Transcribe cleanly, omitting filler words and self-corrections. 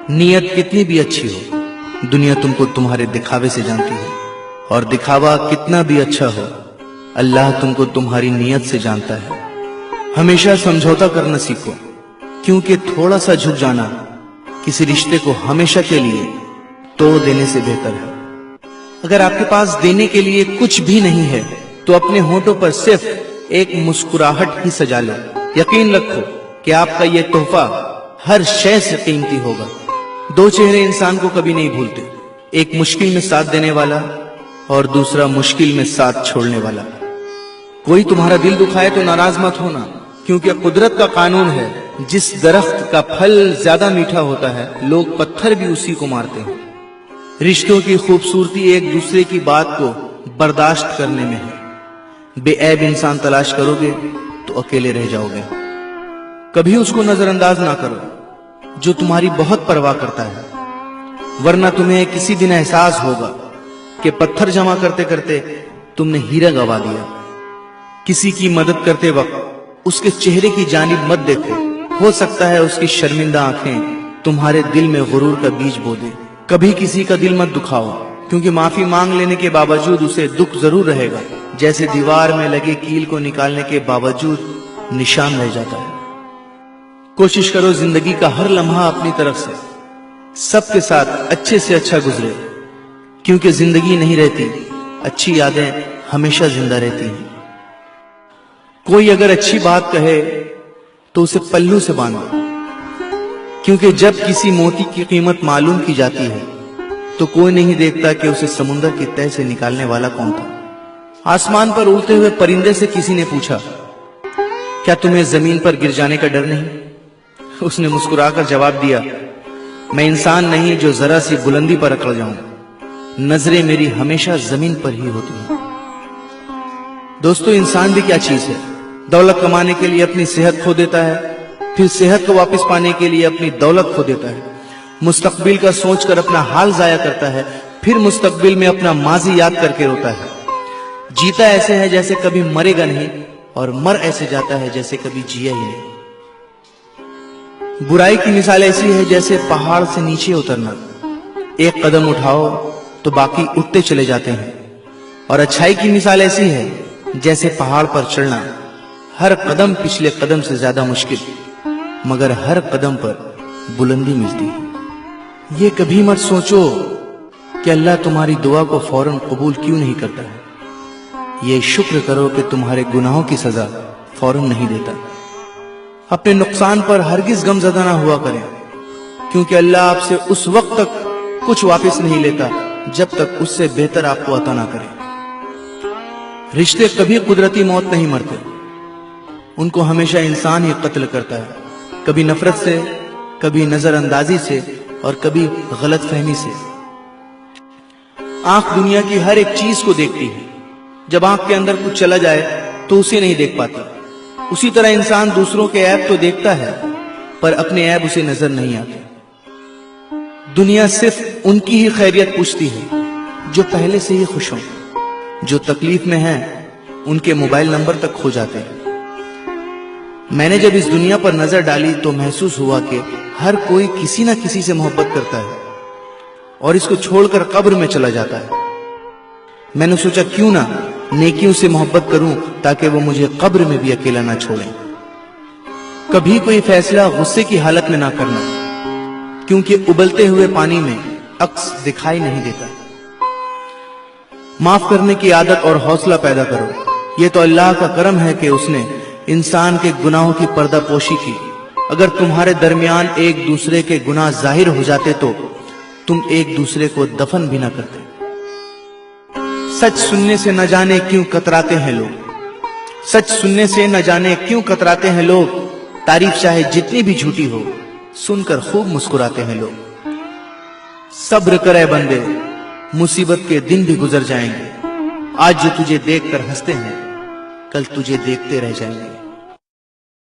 नीयत कितनी भी अच्छी हो, दुनिया तुमको तुम्हारे दिखावे से जानती है, और दिखावा कितना भी अच्छा हो, अल्लाह तुमको तुम्हारी नीयत से जानता है। हमेशा समझौता करना सीखो, क्योंकि थोड़ा सा झुक जाना किसी रिश्ते को हमेशा के लिए तोड़ देने से बेहतर है। अगर आपके पास देने के लिए कुछ भी नहीं है तो अपने होठों पर सिर्फ एक मुस्कुराहट ही सजा लो। यकीन रखो कि आपका यह तोहफा हर शय से कीमती होगा। दो चेहरे इंसान को कभी नहीं भूलते, एक मुश्किल में साथ देने वाला और दूसरा मुश्किल में साथ छोड़ने वाला। कोई तुम्हारा दिल दुखाए तो नाराज मत होना, क्योंकि कुदरत का कानून है, जिस दरख्त का फल ज्यादा मीठा होता है लोग पत्थर भी उसी को मारते हैं। रिश्तों की खूबसूरती एक दूसरे की बात को बर्दाश्त करने में है। बेऐब इंसान तलाश करोगे तो अकेले रह जाओगे। कभी उसको नजरअंदाज ना करो जो तुम्हारी बहुत परवाह करता है, वरना तुम्हें किसी दिन एहसास होगा कि पत्थर जमा करते करते तुमने हीरा गंवा दिया। किसी की मदद करते वक्त उसके चेहरे की जानिब मत देखो, हो सकता है उसकी शर्मिंदा आंखें तुम्हारे दिल में गुरूर का बीज बो दे। कभी किसी का दिल मत दुखाओ, क्योंकि माफी मांग लेने के बावजूद उसे दुख जरूर रहेगा, जैसे दीवार में लगे कील को निकालने के बावजूद निशान रह जाता है। कोशिश करो जिंदगी का हर लम्हा अपनी तरफ से सबके साथ अच्छे से अच्छा गुजरे, क्योंकि जिंदगी नहीं रहती, अच्छी यादें हमेशा जिंदा रहती हैं। कोई अगर अच्छी बात कहे तो उसे पल्लू से बांधो, क्योंकि जब किसी मोती की कीमत मालूम की जाती है तो कोई नहीं देखता कि उसे समुंदर की तह से निकालने वाला कौन था। आसमान पर उड़ते हुए परिंदे से किसी ने पूछा, क्या तुम्हें जमीन पर गिर जाने का डर नहीं? उसने मुस्कुराकर जवाब दिया, मैं इंसान नहीं जो जरा सी बुलंदी पर अकड़ जाऊं, नजरें मेरी हमेशा जमीन पर ही होती हैं। दोस्तों, इंसान भी क्या चीज है? दौलत कमाने के लिए अपनी सेहत खो देता है, फिर सेहत को वापस पाने के लिए अपनी दौलत खो देता है। मुस्तकबिल का सोचकर अपना हाल जाया करता है, फिर मुस्तकबिल में अपना माजी याद करके रोता है। जीता ऐसे है जैसे कभी मरेगा नहीं, और मर ऐसे जाता है जैसे कभी जिया ही नहीं। बुराई की मिसाल ऐसी है जैसे पहाड़ से नीचे उतरना, एक कदम उठाओ तो बाकी उठते चले जाते हैं। और अच्छाई की मिसाल ऐसी है जैसे पहाड़ पर चढ़ना, हर कदम पिछले कदम से ज्यादा मुश्किल, मगर हर कदम पर बुलंदी मिलती है। ये कभी मत सोचो कि अल्लाह तुम्हारी दुआ को फौरन कबूल क्यों नहीं करता है। ये शुक्र करो कि तुम्हारे गुनाहों की सजा फौरन नहीं देता। अपने नुकसान पर हरगिज गमज़दा ना हुआ करें, क्योंकि अल्लाह आपसे उस वक्त तक कुछ वापस नहीं लेता जब तक उससे बेहतर आपको अता ना करे। रिश्ते कभी कुदरती मौत नहीं मरते, उनको हमेशा इंसान ही कत्ल करता है, कभी नफरत से, कभी नजरअंदाजी से, और कभी गलत फहमी से। आंख दुनिया की हर एक चीज को देखती है, जब आंख के अंदर कुछ चला जाए तो उसे नहीं देख पाती। उसी तरह इंसान दूसरों के ऐब तो देखता है, पर अपने ऐब उसे नजर नहीं आते। दुनिया सिर्फ उनकी ही खैरियत पूछती है जो पहले से ही खुश हों, जो तकलीफ में हैं उनके मोबाइल नंबर तक खो जाते हैं। मैंने जब इस दुनिया पर नजर डाली तो महसूस हुआ कि हर कोई किसी ना किसी से मोहब्बत करता है और इसको छोड़कर कब्र में चला जाता है। मैंने सोचा क्यों ना नेकियों से मोहब्बत करूं ताकि वो मुझे कब्र में भी अकेला ना छोड़ें। कभी कोई फैसला गुस्से की हालत में ना करना, क्योंकि उबलते हुए पानी में अक्स दिखाई नहीं देता। माफ करने की आदत और हौसला पैदा करो। ये तो अल्लाह का करम है कि उसने इंसान के गुनाहों की पर्दापोशी की। अगर तुम्हारे दरमियान एक दूसरे के गुनाह जाहिर हो जाते तो तुम एक दूसरे को दफन भी ना करते। सच सुनने से न जाने क्यों कतराते हैं लोग, सच सुनने से न जाने क्यों कतराते हैं लोग। तारीफ चाहे जितनी भी झूठी हो, सुनकर खूब मुस्कुराते हैं लोग। सब्र करे बंदे, मुसीबत के दिन भी गुजर जाएंगे। आज जो तुझे देखकर हंसते हैं, कल तुझे देखते रह जाएंगे।